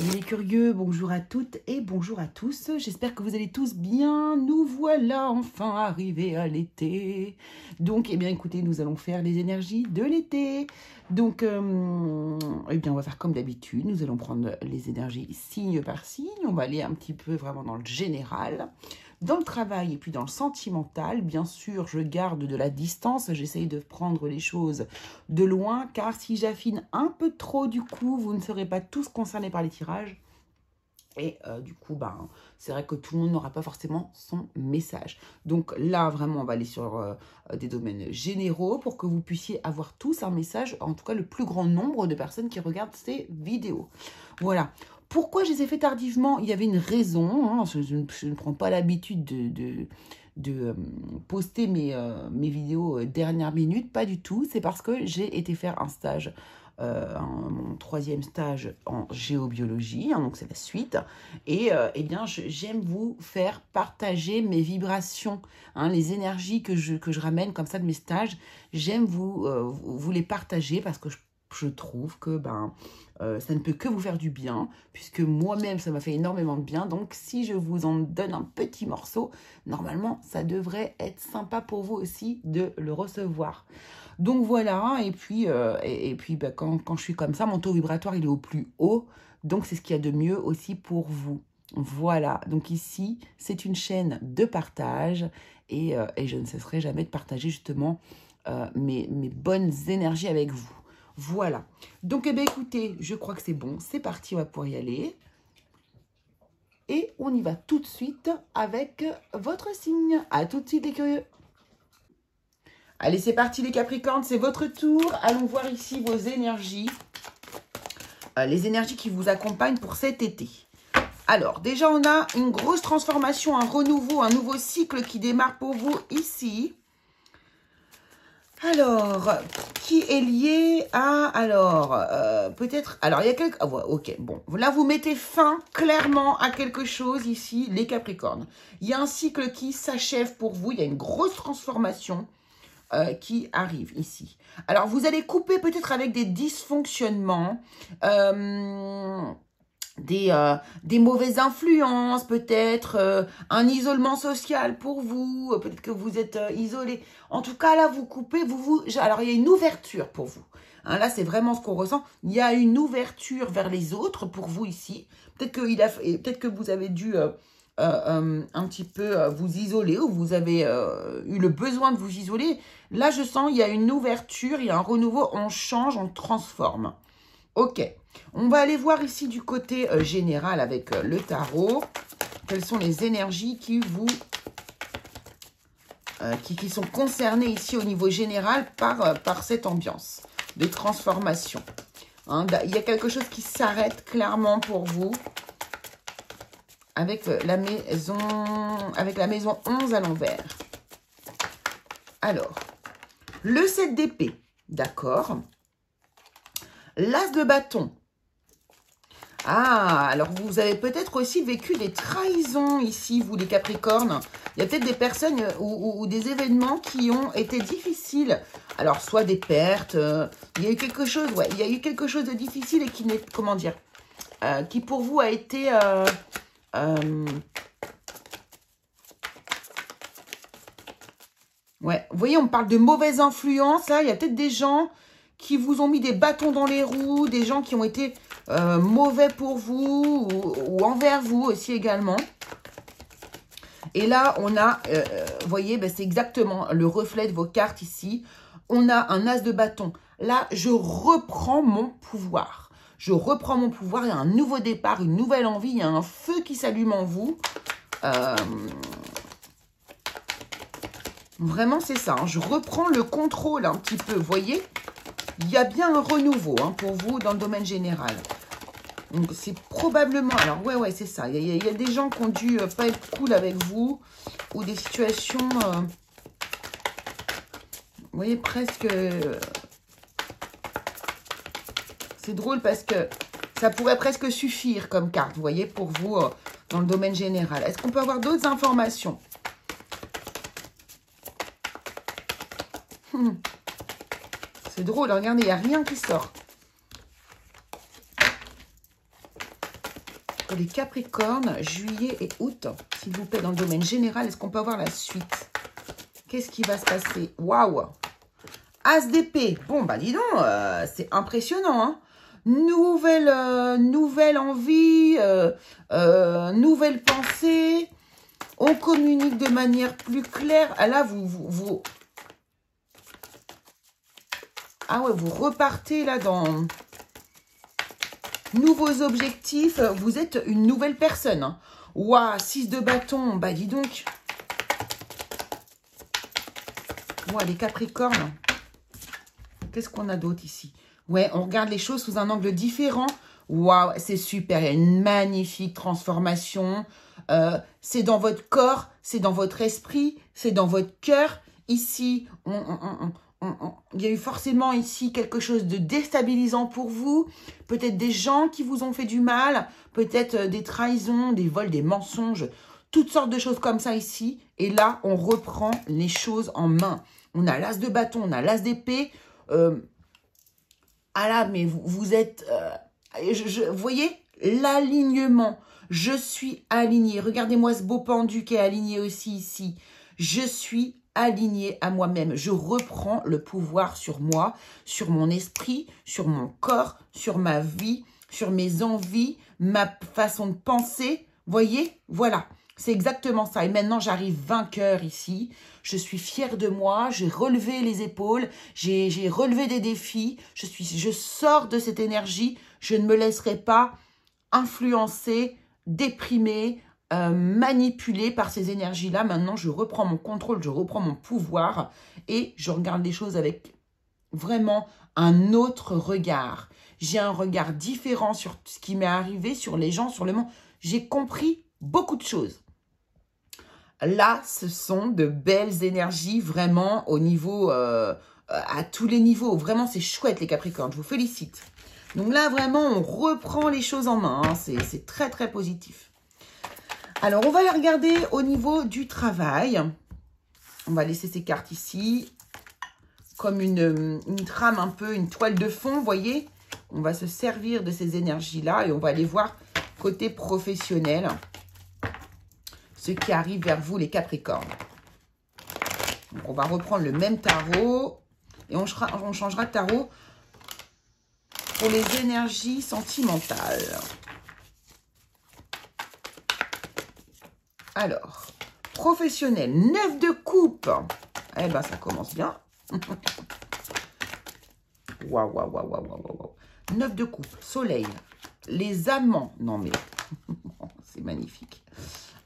Salut les curieux, bonjour à toutes et bonjour à tous. J'espère que vous allez tous bien. Nous voilà enfin arrivés à l'été. Donc, eh bien, écoutez, nous allons faire les énergies de l'été. Donc, eh bien, on va faire comme d'habitude. Nous allons prendre les énergies signe par signe. On va aller un petit peu vraiment dans le général, dans le travail et puis dans le sentimental. Bien sûr, je garde de la distance. J'essaye de prendre les choses de loin, car si j'affine un peu trop, du coup, vous ne serez pas tous concernés par les tirages. Et du coup, ben, c'est vrai que tout le monde n'aura pas forcément son message. Donc là, vraiment, on va aller sur des domaines généraux pour que vous puissiez avoir tous un message, en tout cas le plus grand nombre de personnes qui regardent ces vidéos. Voilà. Pourquoi je les ai fait tardivement? Il y avait une raison. Hein, je ne prends pas l'habitude de poster mes vidéos dernière minute. Pas du tout. C'est parce que j'ai été faire un stage. Mon 3e stage en géobiologie, hein, donc c'est la suite, et eh bien j'aime vous faire partager mes vibrations, hein, les énergies que je ramène comme ça de mes stages. J'aime vous les partager parce que je trouve que ça ne peut que vous faire du bien, puisque moi-même ça m'a fait énormément de bien. Donc si je vous en donne un petit morceau, normalement ça devrait être sympa pour vous aussi de le recevoir. Donc voilà, et puis quand je suis comme ça, mon taux vibratoire il est au plus haut, donc c'est ce qu'il y a de mieux aussi pour vous. Voilà, donc ici c'est une chaîne de partage, et je ne cesserai jamais de partager justement mes bonnes énergies avec vous. Voilà, donc eh bien écoutez, je crois que c'est bon, c'est parti, on va pouvoir y aller. Et on y va tout de suite avec votre signe. À tout de suite les curieux. Allez, c'est parti les Capricornes, c'est votre tour. Allons voir ici vos énergies. Les énergies qui vous accompagnent pour cet été. Alors, déjà, on a une grosse transformation, un renouveau, un nouveau cycle qui démarre pour vous ici. Alors, qui est lié à... Alors, peut-être... Alors, il y a quelques... Ah, ouais, ok, bon. Là, vous mettez fin clairement à quelque chose ici, les Capricornes. Il y a un cycle qui s'achève pour vous. Il y a une grosse transformation qui arrive ici. Alors, vous allez couper peut-être avec des dysfonctionnements, des mauvaises influences, peut-être un isolement social pour vous, peut-être que vous êtes isolé. En tout cas, là, vous coupez, alors, il y a une ouverture pour vous. Hein, là, c'est vraiment ce qu'on ressent. Il y a une ouverture vers les autres pour vous ici. Peut-être que vous avez dû... un petit peu vous isoler, ou vous avez eu le besoin de vous isoler. Là, je sens il y a une ouverture, il y a un renouveau, on change, on transforme. Ok, on va aller voir ici du côté général avec le tarot. Quelles sont les énergies qui vous... qui sont concernées ici au niveau général par cette ambiance de transformation. Hein, il y a quelque chose qui s'arrête clairement pour vous. Avec la maison 11 à l'envers. Alors, le 7 d'épée, d'accord. L'as de bâton. Ah, alors vous avez peut-être aussi vécu des trahisons ici, vous les Capricornes. Il y a peut-être des personnes ou des événements qui ont été difficiles. Alors, soit des pertes, il y a eu quelque chose, ouais, il y a eu quelque chose de difficile et qui n'est, comment dire, qui pour vous a été... ouais, vous voyez, on parle de mauvaise influence. Là, il y a peut-être des gens qui vous ont mis des bâtons dans les roues, des gens qui ont été mauvais pour vous ou envers vous aussi également. Et là, on a, vous voyez, ben, c'est exactement le reflet de vos cartes ici. On a un as de bâton. Là, je reprends mon pouvoir. Je reprends mon pouvoir, il y a un nouveau départ, une nouvelle envie, il y a un feu qui s'allume en vous. Vraiment, c'est ça. Hein. Je reprends le contrôle un petit peu. Vous voyez, il y a bien un renouveau hein, pour vous dans le domaine général. Donc, c'est probablement... Alors, ouais, c'est ça. Il y a des gens qui ont dû pas être cool avec vous ou des situations... vous voyez, presque... c'est drôle parce que ça pourrait presque suffire comme carte, vous voyez, pour vous dans le domaine général. Est-ce qu'on peut avoir d'autres informations? C'est drôle, regardez, il n'y a rien qui sort. sur les Capricornes, juillet et août, s'il vous plaît, dans le domaine général. Est-ce qu'on peut avoir la suite? Qu'est-ce qui va se passer? Waouh! As d'épée. Bon, bah dis donc, c'est impressionnant, hein. Nouvelle envie, nouvelle pensée. On communique de manière plus claire. Ah là, ah ouais, vous repartez là dans nouveaux objectifs. Vous êtes une nouvelle personne. Hein. Waouh, 6 de bâton. Bah dis donc. Waouh, les Capricornes. Qu'est-ce qu'on a d'autre ici? Ouais, on regarde les choses sous un angle différent. Waouh, c'est super. Il y a une magnifique transformation. C'est dans votre corps, c'est dans votre esprit, c'est dans votre cœur. Ici, il y a eu forcément ici quelque chose de déstabilisant pour vous. Peut-être des gens qui vous ont fait du mal. Peut-être des trahisons, des vols, des mensonges. Toutes sortes de choses comme ça ici. Et là, on reprend les choses en main. On a l'as de bâton, on a l'as d'épée. Ah là, mais vous êtes... vous voyez l'alignement. Je suis alignée. Regardez-moi ce beau pendu qui est aligné aussi ici. Je suis alignée à moi-même. Je reprends le pouvoir sur moi, sur mon esprit, sur mon corps, sur ma vie, sur mes envies, ma façon de penser. Voyez? Voilà. C'est exactement ça. Et maintenant, j'arrive vainqueur ici. Je suis fière de moi. J'ai relevé les épaules. J'ai relevé des défis. Je sors de cette énergie. Je ne me laisserai pas influencer, déprimer, manipuler par ces énergies-là. Maintenant, je reprends mon contrôle. Je reprends mon pouvoir. Et je regarde les choses avec vraiment un autre regard. J'ai un regard différent sur ce qui m'est arrivé, sur les gens, sur le monde. J'ai compris beaucoup de choses. Là, ce sont de belles énergies, vraiment, au niveau, à tous les niveaux. Vraiment, c'est chouette, les Capricornes. Je vous félicite. Donc là, vraiment, on reprend les choses en main. Hein. C'est très, très positif. Alors, on va les regarder au niveau du travail. On va laisser ces cartes ici, comme une trame un peu, une toile de fond, vous voyez. On va se servir de ces énergies-là et on va aller voir côté professionnel. Ce qui arrive vers vous, les Capricornes. Donc, on va reprendre le même tarot. Et on changera de tarot pour les énergies sentimentales. Alors, professionnel, 9 de coupe. Eh ben, ça commence bien. Waouh, waouh, waouh, waouh, waouh, waouh. 9 de coupe, soleil. Les amants. Non, mais c'est magnifique.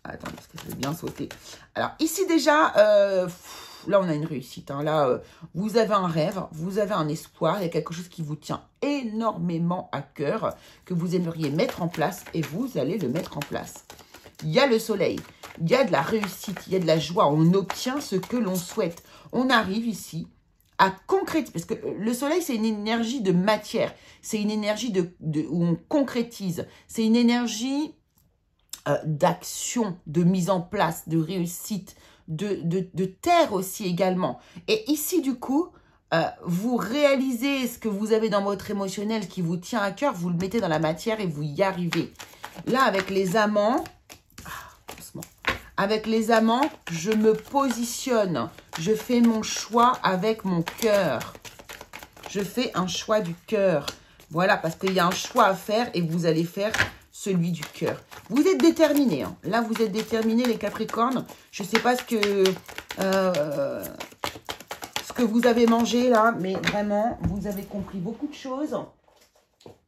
Attendez, parce que ça va bien sauter. Alors, ici déjà, là, on a une réussite. Hein. Là, vous avez un rêve, vous avez un espoir. Il y a quelque chose qui vous tient énormément à cœur, que vous aimeriez mettre en place et vous allez le mettre en place. Il y a le soleil, il y a de la réussite, il y a de la joie. On obtient ce que l'on souhaite. On arrive ici à concrétiser, parce que le soleil, c'est une énergie de matière. C'est une énergie où on concrétise. C'est une énergie d'action, de mise en place, de réussite, de terre aussi également. Et ici, du coup, vous réalisez ce que vous avez dans votre émotionnel qui vous tient à cœur, vous le mettez dans la matière et vous y arrivez. Là, avec les amants, je me positionne, je fais mon choix avec mon cœur. Je fais un choix du cœur. Voilà, parce qu'il y a un choix à faire et vous allez faire celui du cœur. Vous êtes déterminés. Hein. Là, vous êtes déterminés, les Capricornes. Je ne sais pas ce que vous avez mangé là, mais vraiment, vous avez compris beaucoup de choses.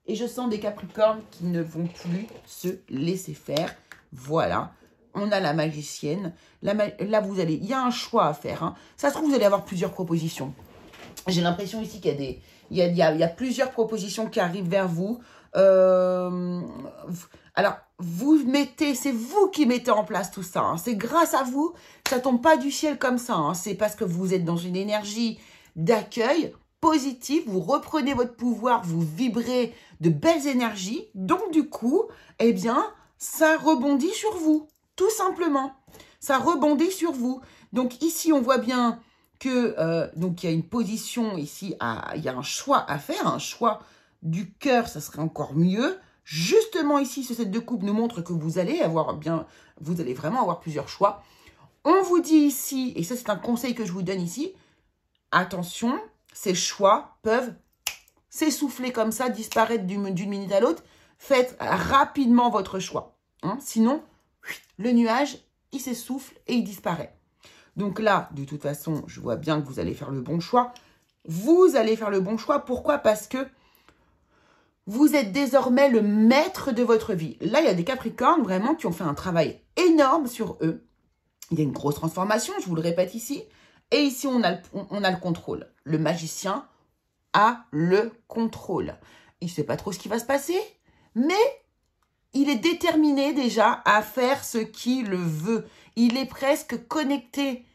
Et je sens des Capricornes qui ne vont plus se laisser faire. Voilà. On a la magicienne. Là, il y a un choix à faire. Hein. Ça se trouve, vous allez avoir plusieurs propositions. J'ai l'impression ici qu'il y a plusieurs propositions qui arrivent vers vous. Alors, c'est vous qui mettez en place tout ça. Hein. C'est grâce à vous. Ça tombe pas du ciel comme ça. Hein. C'est parce que vous êtes dans une énergie d'accueil positive. Vous reprenez votre pouvoir. Vous vibrez de belles énergies. Donc, du coup, eh bien, ça rebondit sur vous. Tout simplement. Ça rebondit sur vous. Donc, ici, on voit bien que donc il y a une position ici, il y a un choix à faire, un choix du cœur, ça serait encore mieux. Justement, ici, ce 7 de coupe nous montre que vous allez vraiment avoir plusieurs choix. On vous dit ici, et ça c'est un conseil que je vous donne ici, attention, ces choix peuvent s'essouffler comme ça, disparaître d'une minute à l'autre. Faites rapidement votre choix. Hein. Sinon, le nuage, il s'essouffle et il disparaît. Donc là, de toute façon, je vois bien que vous allez faire le bon choix. Vous allez faire le bon choix. Pourquoi? Parce que vous êtes désormais le maître de votre vie. Là, il y a des Capricornes vraiment qui ont fait un travail énorme sur eux. Il y a une grosse transformation, je vous le répète ici. Et ici, on a le contrôle. Le magicien a le contrôle. Il ne sait pas trop ce qui va se passer, mais il est déterminé déjà à faire ce qu'il veut. Il est presque connecté,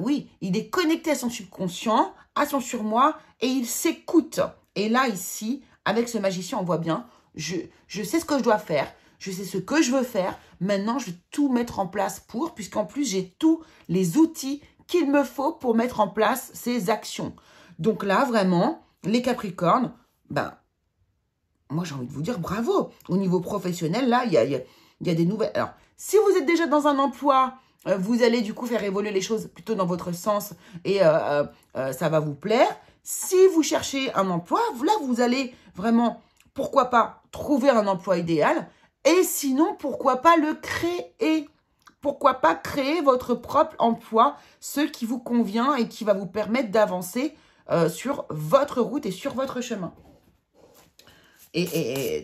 oui, il est connecté à son subconscient, à son surmoi, et il s'écoute. Et là, ici, avec ce magicien, on voit bien, je sais ce que je dois faire, je sais ce que je veux faire. Maintenant, je vais tout mettre en place puisqu'en plus, j'ai tous les outils qu'il me faut pour mettre en place ces actions. Donc là, vraiment, les Capricornes, moi, j'ai envie de vous dire bravo. Au niveau professionnel, là, il y a des nouvelles. Alors, si vous êtes déjà dans un emploi, vous allez du coup faire évoluer les choses plutôt dans votre sens et ça va vous plaire. Si vous cherchez un emploi, là, vous allez vraiment, pourquoi pas, trouver un emploi idéal. Et sinon, pourquoi pas le créer? Pourquoi pas créer votre propre emploi, ce qui vous convient et qui va vous permettre d'avancer sur votre route et sur votre chemin. Et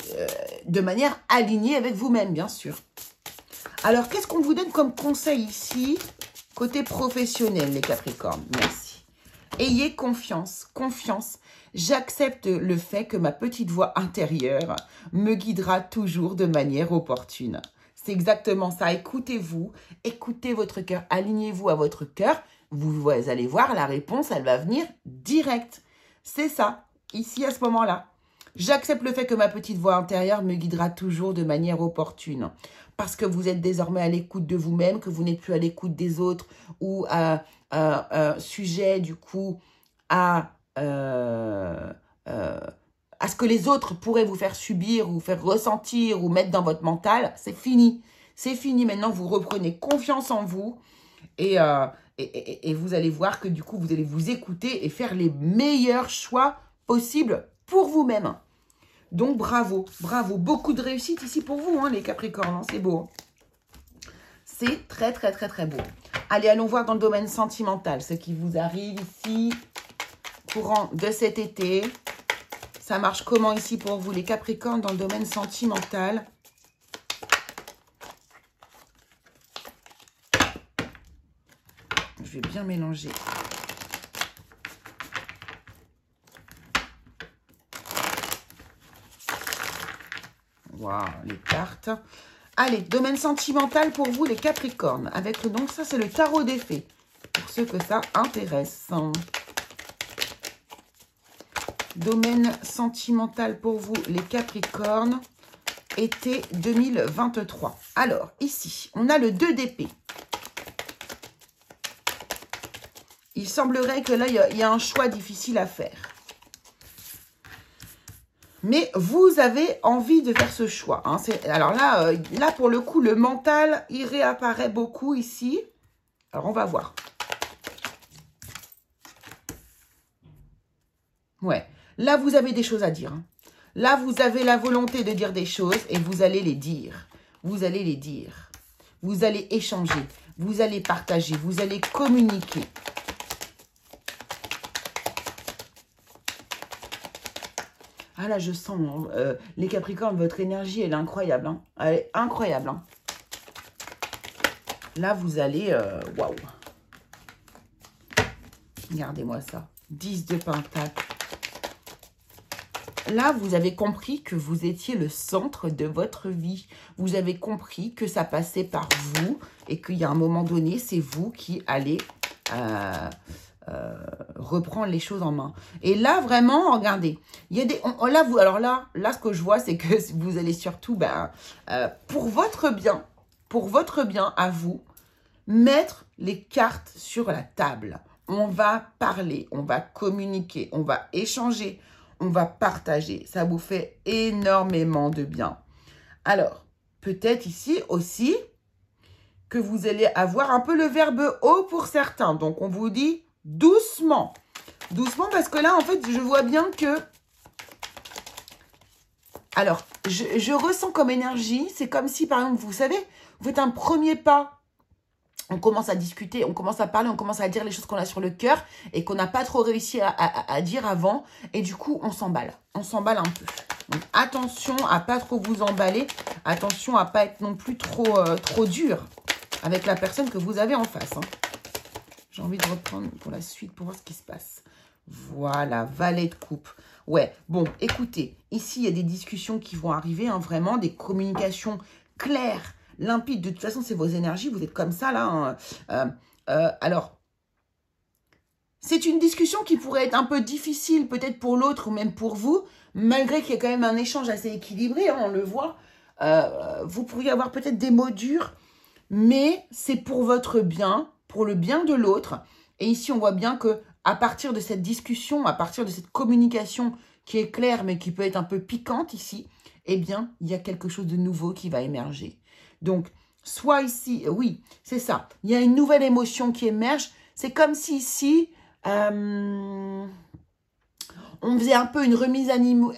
de manière alignée avec vous-même, bien sûr. Alors, qu'est-ce qu'on vous donne comme conseil ici, côté professionnel, les Capricornes? Merci. Ayez confiance, confiance. J'accepte le fait que ma petite voix intérieure me guidera toujours de manière opportune. C'est exactement ça. Écoutez-vous, écoutez votre cœur, alignez-vous à votre cœur. Vous allez voir, la réponse, elle va venir direct. C'est ça, ici, à ce moment-là. J'accepte le fait que ma petite voix intérieure me guidera toujours de manière opportune. Parce que vous êtes désormais à l'écoute de vous-même, que vous n'êtes plus à l'écoute des autres ou sujet, du coup, à ce que les autres pourraient vous faire subir ou faire ressentir ou mettre dans votre mental. C'est fini. C'est fini. Maintenant, vous reprenez confiance en vous et vous allez voir que du coup, vous allez vous écouter et faire les meilleurs choix possibles pour vous-même. Donc, bravo, bravo. Beaucoup de réussite ici pour vous, hein, les Capricornes. Hein, c'est beau. C'est très, très, très, très beau. Allez, allons voir dans le domaine sentimental ce qui vous arrive ici, courant de cet été. Ça marche comment ici pour vous, les Capricornes, dans le domaine sentimental? Je vais bien mélanger. Waouh, les cartes. Allez, domaine sentimental pour vous, les Capricornes. Avec donc ça, c'est le tarot des fées. Pour ceux que ça intéresse. Domaine sentimental pour vous, les Capricornes. Été 2023. Alors, ici, on a le 2 d'épée. Il semblerait que là, il y a un choix difficile à faire. Mais vous avez envie de faire ce choix. Hein. Alors là, pour le coup, le mental, il réapparaît beaucoup ici. Alors, on va voir. Ouais. Là, vous avez des choses à dire. Hein. Là, vous avez la volonté de dire des choses et vous allez les dire. Vous allez les dire. Vous allez échanger. Vous allez partager. Vous allez communiquer. Ah là, je sens, les Capricornes, votre énergie, elle est incroyable. Hein. Elle est incroyable. Hein. Là, vous allez... Waouh. Regardez-moi ça. 10 de Pentacle. Là, vous avez compris que vous étiez le centre de votre vie. Vous avez compris que ça passait par vous et qu'il y a un moment donné, c'est vous qui allez... reprendre les choses en main. Et là, vraiment, regardez, il y a des... alors là, ce que je vois, c'est que vous allez surtout, pour votre bien à vous, mettre les cartes sur la table. On va parler, on va communiquer, on va échanger, on va partager. Ça vous fait énormément de bien. Alors, peut-être ici aussi que vous allez avoir un peu le verbe haut pour certains. Donc, on vous dit doucement. Doucement parce que là, en fait, je vois bien que... Alors, je ressens comme énergie, c'est comme si, par exemple, vous savez, vous faites un premier pas. On commence à discuter, on commence à parler, on commence à dire les choses qu'on a sur le cœur et qu'on n'a pas trop réussi à dire avant. Et du coup, on s'emballe. On s'emballe un peu. Donc, attention à pas trop vous emballer. Attention à pas être non plus trop dur avec la personne que vous avez en face. Hein. J'ai envie de reprendre pour la suite pour voir ce qui se passe. Voilà, valet de coupe. Ouais, bon, écoutez, ici, il y a des discussions qui vont arriver, hein, vraiment, des communications claires, limpides. De toute façon, c'est vos énergies, vous êtes comme ça, là. Hein. Alors, c'est une discussion qui pourrait être un peu difficile, peut-être pour l'autre ou même pour vous, malgré qu'il y ait quand même un échange assez équilibré, hein, on le voit. Vous pourriez avoir peut-être des mots durs, mais c'est pour votre bien, pour le bien de l'autre. Et ici, on voit bien que à partir de cette discussion, à partir de cette communication qui est claire, mais qui peut être un peu piquante ici, eh bien, il y a quelque chose de nouveau qui va émerger. Donc, soit ici, oui, c'est ça, il y a une nouvelle émotion qui émerge. C'est comme si ici, on faisait un peu une remise à niveau,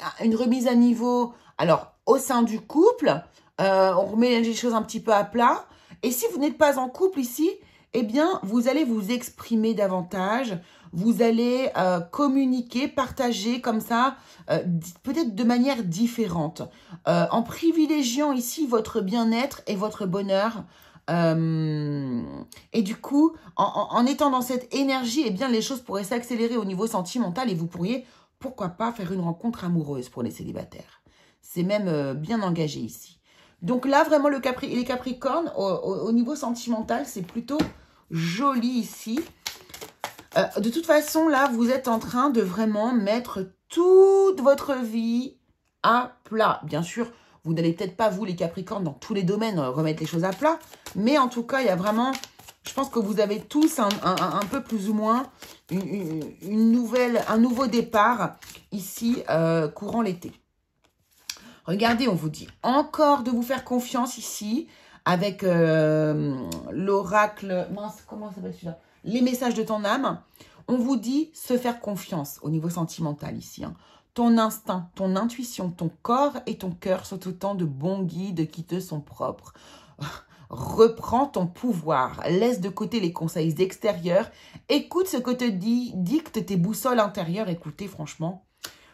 alors, au sein du couple, on remet les choses un petit peu à plat. Et si vous n'êtes pas en couple ici, eh bien, vous allez vous exprimer davantage, vous allez communiquer, partager comme ça, peut-être de manière différente, en privilégiant ici votre bien-être et votre bonheur. Et du coup, en étant dans cette énergie, eh bien, les choses pourraient s'accélérer au niveau sentimental et vous pourriez, pourquoi pas, faire une rencontre amoureuse pour les célibataires. C'est même bien engagé ici. Donc là, vraiment, les Capricornes, au niveau sentimental, c'est plutôt joli ici. De toute façon, là, vous êtes en train de vraiment mettre toute votre vie à plat. Bien sûr, vous n'allez peut-être pas, vous, les Capricornes, dans tous les domaines, remettre les choses à plat. Mais en tout cas, il y a vraiment... Je pense que vous avez tous un peu plus ou moins un nouveau départ ici, courant l'été. Regardez, on vous dit encore de vous faire confiance ici avec l'oracle, mince, comment ça s'appelle celui-là? Les messages de ton âme. On vous dit se faire confiance au niveau sentimental ici. Hein. Ton instinct, ton intuition, ton corps et ton cœur sont autant de bons guides qui te sont propres. Reprends ton pouvoir, laisse de côté les conseils extérieurs, écoute ce que te dictent tes boussoles intérieures. Écoutez, franchement,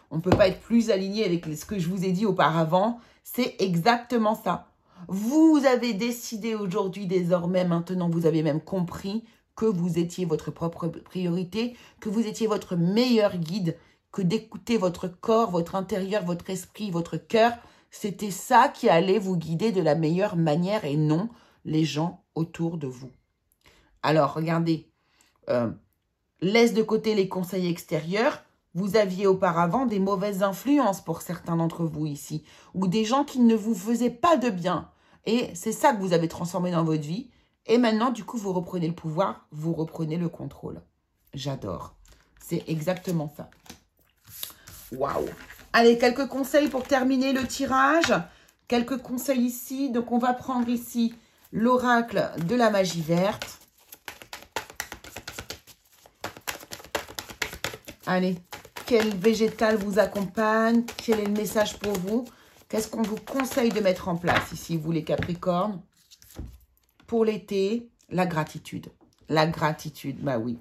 on ne peut pas être plus aligné avec ce que je vous ai dit auparavant. C'est exactement ça. Vous avez décidé aujourd'hui, désormais, maintenant, vous avez même compris que vous étiez votre propre priorité, que vous étiez votre meilleur guide, que d'écouter votre corps, votre intérieur, votre esprit, votre cœur, c'était ça qui allait vous guider de la meilleure manière et non les gens autour de vous. Alors, regardez, laisse de côté les conseils extérieurs. Vous aviez auparavant des mauvaises influences pour certains d'entre vous ici, ou des gens qui ne vous faisaient pas de bien. Et c'est ça que vous avez transformé dans votre vie. Et maintenant, du coup, vous reprenez le pouvoir, vous reprenez le contrôle. J'adore. C'est exactement ça. Waouh! Allez, quelques conseils pour terminer le tirage. Quelques conseils ici. Donc, on va prendre ici l'oracle de la magie verte. Allez, quel végétal vous accompagne? Quel est le message pour vous? Qu'est-ce qu'on vous conseille de mettre en place ici, vous les Capricornes? Pour l'été, la gratitude. La gratitude, bah oui.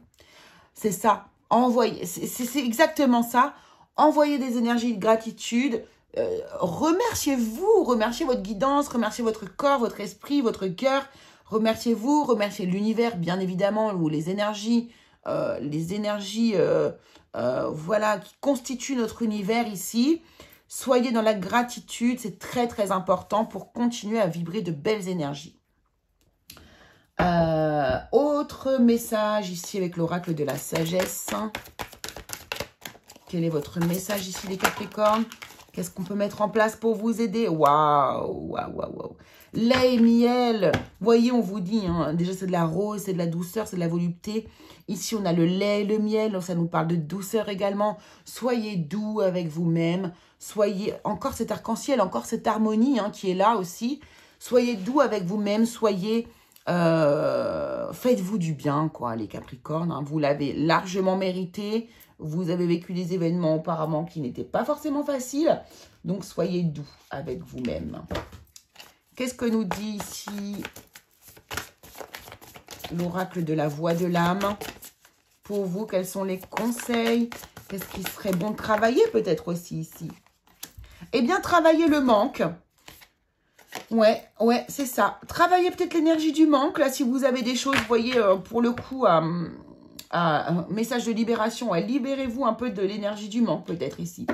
C'est ça. Envoyez, c'est exactement ça. Envoyez des énergies de gratitude. Remerciez-vous, remerciez votre guidance, remerciez votre corps, votre esprit, votre cœur. Remerciez-vous, remerciez l'univers, bien évidemment, ou les énergies, voilà, qui constituent notre univers ici. Soyez dans la gratitude, c'est très, très important pour continuer à vibrer de belles énergies. Autre message ici avec l'oracle de la sagesse. Quel est votre message ici, les Capricornes? Qu'est-ce qu'on peut mettre en place pour vous aider? Waouh, waouh, waouh, waouh. Lait et miel. Voyez, on vous dit, hein, déjà c'est de la rose, c'est de la douceur, c'est de la volupté. Ici, on a le lait et le miel, donc ça nous parle de douceur également. Soyez doux avec vous-même. Soyez, encore cet arc-en-ciel, encore cette harmonie hein, qui est là aussi. Soyez doux avec vous-même, soyez... faites-vous du bien, quoi, les Capricornes. Hein. Vous l'avez largement mérité. Vous avez vécu des événements auparavant qui n'étaient pas forcément faciles. Donc, soyez doux avec vous-même. Qu'est-ce que nous dit ici l'oracle de la voix de l'âme? Pour vous, quels sont les conseils? Qu'est-ce qui serait bon de travailler peut-être aussi ici? Eh bien, travailler le manque. Ouais, c'est ça. Travaillez peut-être l'énergie du manque. Là, si vous avez des choses, vous voyez, pour le coup, un message de libération. Libérez-vous un peu de l'énergie du manque, peut-être ici.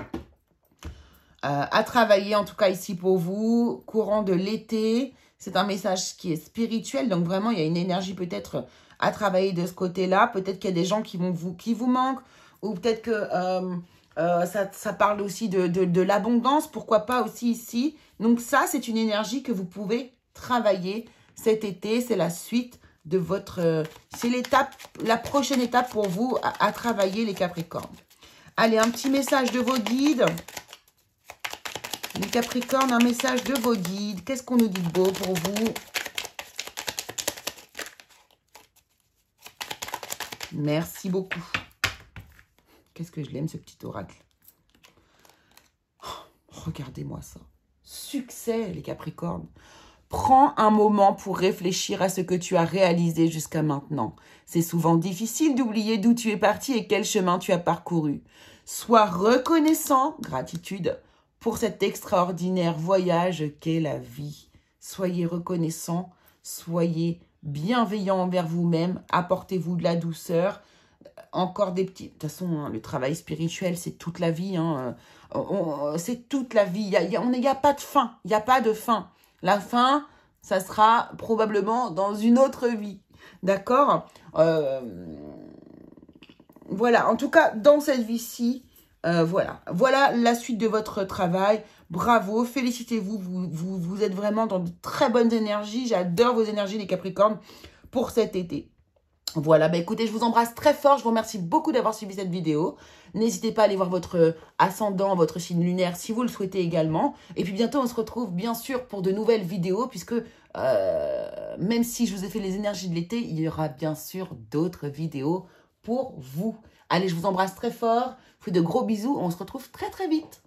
À travailler, en tout cas ici pour vous. Courant de l'été. C'est un message qui est spirituel. Donc, vraiment, il y a une énergie peut-être à travailler de ce côté-là. Peut-être qu'il y a des gens qui vous manquent. Ou peut-être que ça parle aussi de l'abondance. Pourquoi pas aussi ici. Donc, ça, c'est une énergie que vous pouvez travailler cet été. C'est la suite de votre... c'est l'étape, la prochaine étape pour vous à travailler, les Capricornes. Allez, un petit message de vos guides. Les Capricornes, un message de vos guides. Qu'est-ce qu'on nous dit de beau pour vous? Merci beaucoup. Qu'est-ce que je l'aime, ce petit oracle. Oh, regardez-moi ça. Succès, les Capricornes. Prends un moment pour réfléchir à ce que tu as réalisé jusqu'à maintenant. C'est souvent difficile d'oublier d'où tu es parti et quel chemin tu as parcouru. Sois reconnaissant, gratitude, pour cet extraordinaire voyage qu'est la vie. Soyez reconnaissant, soyez bienveillant envers vous-même, apportez-vous de la douceur. Encore des petits... De toute façon, hein, le travail spirituel, c'est toute la vie. Hein. C'est toute la vie. Il n'y a pas de fin. Il n'y a pas de fin. La fin, ça sera probablement dans une autre vie. D'accord Voilà. En tout cas, dans cette vie-ci, voilà. Voilà la suite de votre travail. Bravo. Félicitez-vous. Vous êtes vraiment dans de très bonnes énergies. J'adore vos énergies, les Capricornes, pour cet été. Voilà, bah écoutez, je vous embrasse très fort. Je vous remercie beaucoup d'avoir suivi cette vidéo. N'hésitez pas à aller voir votre ascendant, votre signe lunaire, si vous le souhaitez également. Et puis bientôt, on se retrouve bien sûr pour de nouvelles vidéos, puisque même si je vous ai fait les énergies de l'été, il y aura bien sûr d'autres vidéos pour vous. Allez, je vous embrasse très fort. Je vous fais de gros bisous. On se retrouve très très vite.